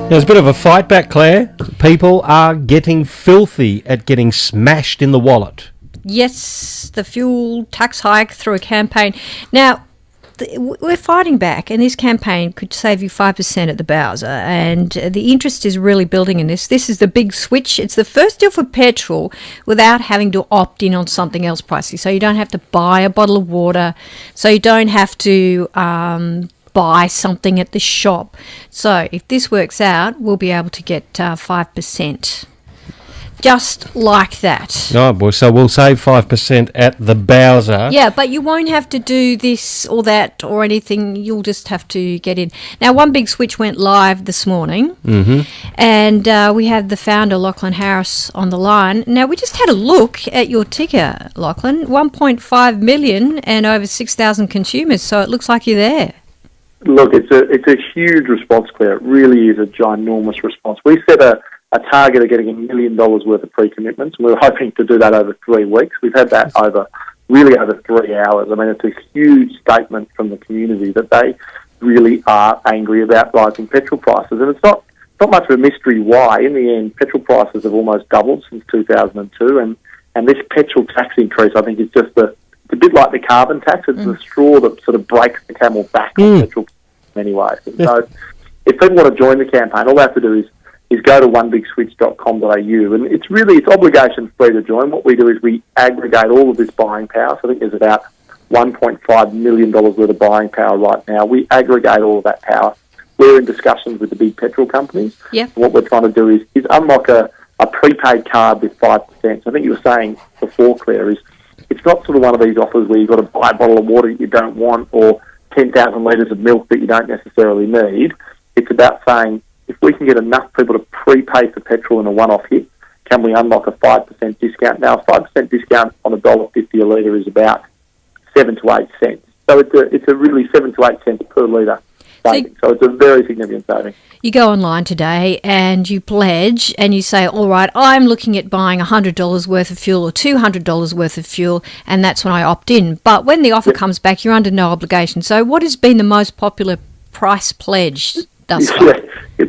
There's a bit of a fight back, Claire. People are getting filthy at getting smashed in the wallet. Yes, the fuel tax hike through a campaign. Now, we're fighting back, and this campaign could save you 5% at the Bowser, and the interest is really building in this. This is the big switch. It's the first deal for petrol without having to opt in on something else pricey. So you don't have to buy a bottle of water, so you don't have to buy something at the shop. So if this works out, we'll be able to get 5%. Just like that. Oh, boy, so we'll save 5% at the Bowser. Yeah, but you won't have to do this or that or anything. You'll just have to get in. Now, One Big Switch went live this morning, and we had the founder, Lachlan Harris, on the line. Now, we just had a look at your ticker, Lachlan. 1.5 million and over 6,000 consumers, so it looks like you're there. Look, it's a huge response, Claire. It really is a ginormous response. We set a target of getting $1 million worth of pre-commitments, and we were hoping to do that over 3 weeks. We've had that over 3 hours. I mean, it's a huge statement from the community that they really are angry about rising petrol prices. And it's not much of a mystery why. In the end, petrol prices have almost doubled since 2002, and this petrol tax increase, I think, is just it's a bit like the carbon tax. It's the straw that sort of breaks the camel back on petrol in many ways. And so if people want to join the campaign, all they have to do is go to onebigswitch.com.au, and it's obligation free to join. What we do is we aggregate all of this buying power. So I think there's about $1.5 million worth of buying power right now. We aggregate all of that power. We're in discussions with the big petrol companies. Yep. What we're trying to do is unlock a prepaid card with 5%. So I think you were saying before, Claire, it's not sort of one of these offers where you've got to buy a bottle of water that you don't want or 10,000 litres of milk that you don't necessarily need. It's about saying, if we can get enough people to prepay for petrol in a one-off hit, can we unlock a 5% discount? Now, a 5% discount on $1.50 a litre is about 7 to 8 cents. So it's a really 7 to 8 cents per litre saving. So it's a very significant saving. You go online today and you pledge and you say, all right, I'm looking at buying $100 worth of fuel or $200 worth of fuel, and that's when I opt in. But when the offer comes back, you're under no obligation. So what has been the most popular price pledge thus far?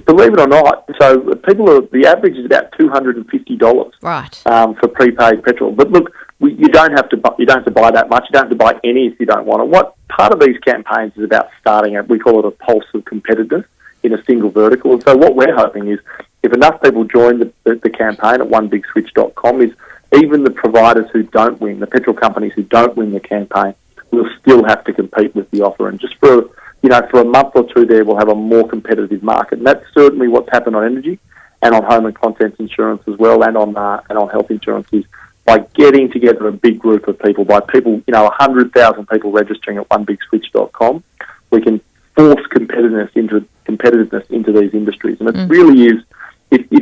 Believe it or not, so the average is about $250 for prepaid petrol. But look, you don't have to buy that much. You don't have to buy any if you don't want it. What part of these campaigns is about starting we call it a pulse of competitiveness in a single vertical. And so what we're hoping is if enough people join the campaign at onebigswitch.com, is even the providers who don't win, the petrol companies who don't win the campaign, will still have to compete with the offer. And just for a month or two there, we'll have a more competitive market. And that's certainly what's happened on energy and on home and contents insurance as well, and on health insurances. By getting together a big group of people, 100,000 people registering at onebigswitch.com, we can force competitiveness into these industries. And it really is, if we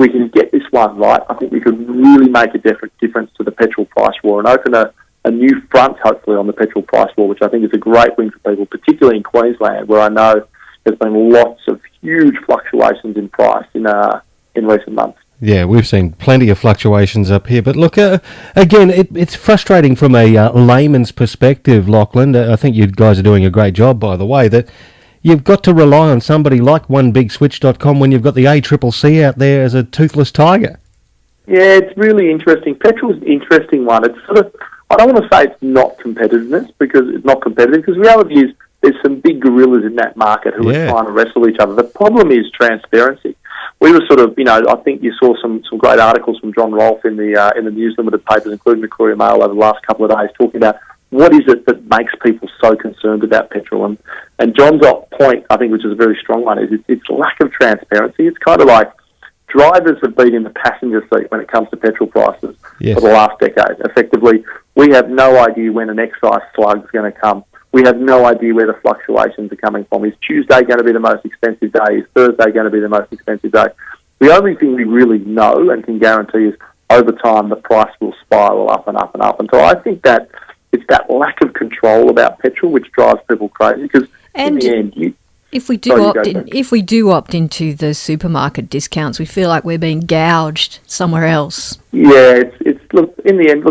can get this one right, I think we could really make a difference to the petrol price war and open a new front, hopefully, on the petrol price war, which I think is a great win for people, particularly in Queensland, where I know there's been lots of huge fluctuations in price in recent months. Yeah, we've seen plenty of fluctuations up here. But look, again, it's frustrating from a layman's perspective, Lachlan. I think you guys are doing a great job, by the way, that you've got to rely on somebody like onebigswitch.com when you've got the ACCC out there as a toothless tiger. Yeah, it's really interesting. Petrol's an interesting one. It's sort of, I don't want to say it's not competitiveness, because it's not competitive, because the reality is there's some big gorillas in that market who are trying to wrestle each other. The problem is transparency. We were sort of, I think you saw some great articles from John Rolfe in the News Limited papers, including the Courier Mail, over the last couple of days, talking about what is it that makes people so concerned about petrol. And John's point, I think, which is a very strong one, is it's lack of transparency. It's kind of like drivers have been in the passenger seat when it comes to petrol prices for the last decade. Effectively, we have no idea when an excise slug's going to come. We have no idea where the fluctuations are coming from. Is Tuesday going to be the most expensive day? Is Thursday going to be the most expensive day? The only thing we really know and can guarantee is over time the price will spiral up and up and up. And so I think that it's that lack of control about petrol which drives people crazy, because in the end, if we do opt into the supermarket discounts, we feel like we're being gouged somewhere else. Yeah, look. In the end,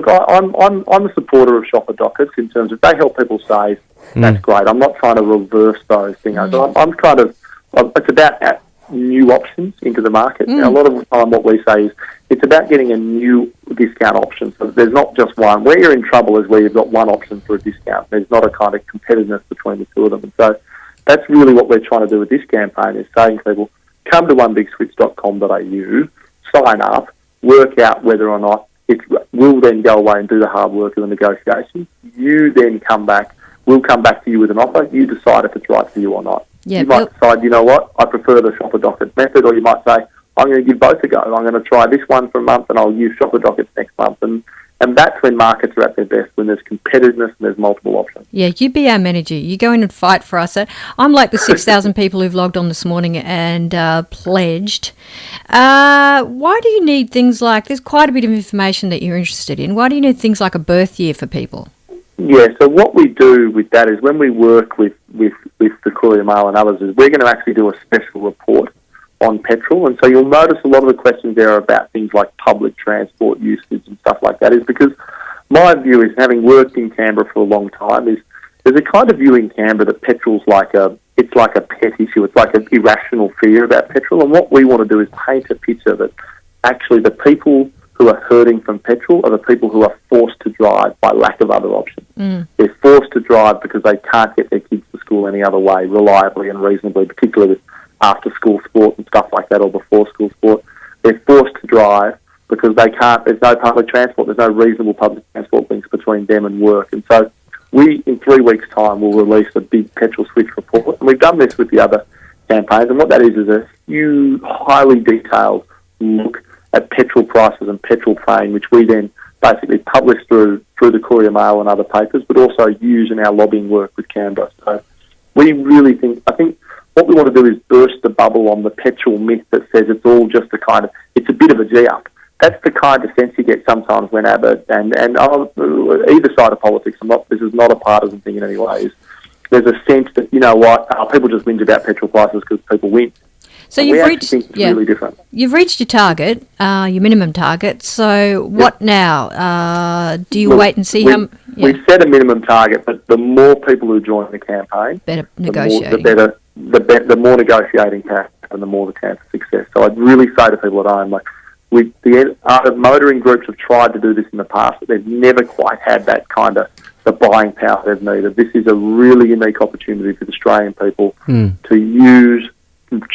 I'm a supporter of shopper dockets in terms of they help people save. That's great. I'm not trying to reverse those things. I'm kind of. It's about new options into the market. Now, a lot of the time what we say is it's about getting a new discount option. So there's not just one. Where you're in trouble is where you've got one option for a discount. There's not a kind of competitiveness between the two of them. And so that's really what we're trying to do with this campaign, is saying to people, come to onebigswitch.com.au, sign up, work out whether or not we'll then go away and do the hard work of the negotiation. You then come back. We'll come back to you with an offer. You decide if it's right for you or not. You might decide, you know what, I prefer the shopper docket method, or you might say, I'm going to give both a go. I'm going to try this one for a month and I'll use shopper dockets next month. And that's when markets are at their best, when there's competitiveness and there's multiple options. Yeah, you be our manager. You go in and fight for us. I'm like the 6,000 people who've logged on this morning and pledged. Why do you need things like, there's quite a bit of information that you're interested in. Why do you need things like a birth year for people? Yeah, so what we do with that is when we work with the Courier Mail and others, is we're going to actually do a special report on petrol. And so you'll notice a lot of the questions there are about things like public transport usage and stuff like that, is because my view is, having worked in Canberra for a long time, is there's a kind of view in Canberra that petrol's like a pet issue. It's like an irrational fear about petrol. And what we want to do is paint a picture that actually the people who are hurting from petrol are the people who are forced to drive by lack of other options. They're forced to drive because they can't get their kids to school any other way, reliably and reasonably, particularly with after-school sport and stuff like that, or before-school sport. They're forced to drive because they can't, there's no public transport, there's no reasonable public transport links between them and work. And so we, in 3 weeks' time, will release a Big Petrol Switch report. And we've done this with the other campaigns. And what that is a huge, highly detailed look at petrol prices and petrol pain, which we then basically publish through the Courier Mail and other papers, but also use in our lobbying work with Canberra. So we really I think what we want to do is burst the bubble on the petrol myth that says it's all just it's a bit of a G-up. That's the kind of sense you get sometimes when Abbott and either side of politics, this is not a partisan thing in any way, there's a sense that, you know what, people just whinge about petrol prices because people win. So you've reached, really different. You've reached your target, your minimum target. So what now? Do you wait and see how? We've set a minimum target, but the more people who join the campaign, better negotiating. The more negotiating can happen, and the more the chance of success. So I'd really say to people at home, the art of motoring groups have tried to do this in the past, but they've never quite had that kind of the buying power they've needed. This is a really unique opportunity for the Australian people to use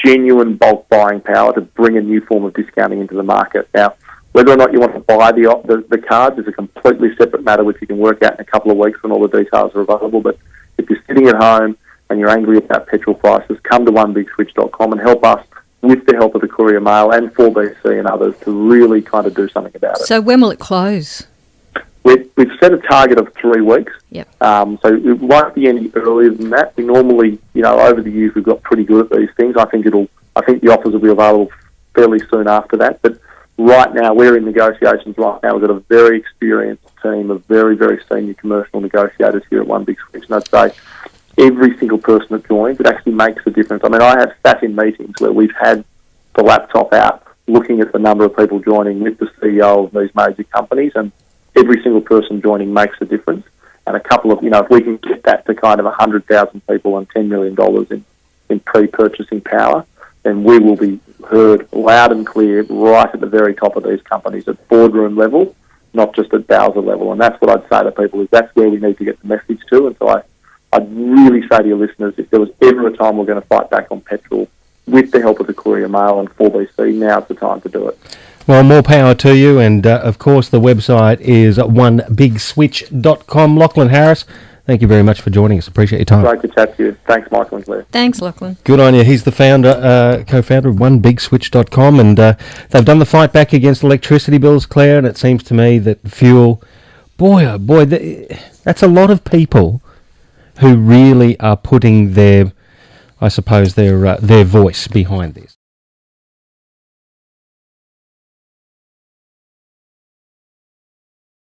genuine bulk buying power to bring a new form of discounting into the market. Now, whether or not you want to buy the cards is a completely separate matter, which you can work out in a couple of weeks when all the details are available. But if you're sitting at home and you're angry about petrol prices, come to onebigswitch.com and help us, with the help of the Courier Mail and 4BC and others, to really kind of do something about it. So when will it close? We've set a target of 3 weeks. Yep. So it won't be any earlier than that. We normally, over the years, we've got pretty good at these things. I think the offers will be available fairly soon after that. But right now, we're in negotiations right now. We've got a very experienced team of very, very senior commercial negotiators here at One Big Switch. And I'd say every single person that joins, it actually makes a difference. I mean, I have sat in meetings where we've had the laptop out looking at the number of people joining with the CEO of these major companies, and every single person joining makes a difference. And a couple of, if we can get that to kind of 100,000 people and $10 million in pre-purchasing power, then we will be heard loud and clear right at the very top of these companies at boardroom level, not just at Bowser level. And that's what I'd say to people, is that's where we need to get the message to. And so I'd really say to your listeners, if there was ever a time we're going to fight back on petrol with the help of the Courier Mail and 4BC, now's the time to do it. Well, more power to you, and of course the website is onebigswitch.com. Lachlan Harris, thank you very much for joining us. Appreciate your time. Great to chat to you. Thanks, Michael and Claire. Thanks, Lachlan. Good on you. He's the co-founder of onebigswitch.com, and they've done the fight back against electricity bills, Claire, and it seems to me that fuel, that's a lot of people who really are putting their voice behind this.